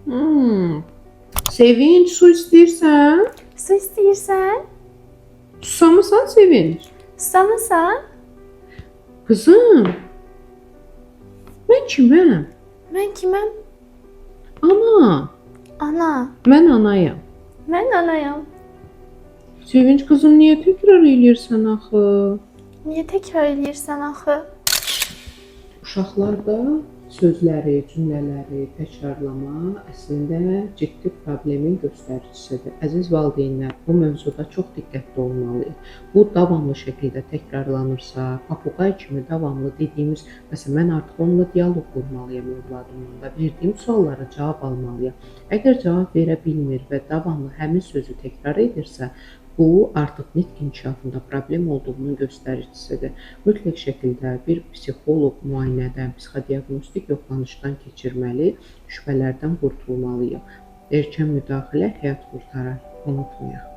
Hmm. Sevinç, su istəyirsən? Su istəyirsən? Susamısan Sevinç? Susamısan? Kızım, mən kiməm? Mən kiməm? Ana, Ana. mən anayam. Mən anayam. Sevinç kızım, niyə təkrar eləyirsən axı? Niyə təkrar eləyirsən axı? Uşaqlarda sözləri, cümlələri təkrarlama əslində ciddi problemin göstəricisidir. Əziz valideynlər, bu mövzuda çox diqqətli olmalıyıq. Bu davamlı şəkildə təkrarlanırsa, papuqay kimi davamlı dediyimiz, məsələn, mən artıq onunla dialoq qurmalıyam övladımla, verdiyim suallara cavab almalıyam. Əgər cavab verə bilmir və davamlı həmin sözü təkrar edirsə, bu artıq nitq inkişafında problem olduğunun göstəricisidir. Mütləq şəkildə bir psixoloq müayinədən, psixodiaqnostik yoxlanışdan keçirməli, şübhələrdən qurtulmalıyıq. Erkən müdaxilə həyat qurtarar, unutmayaq.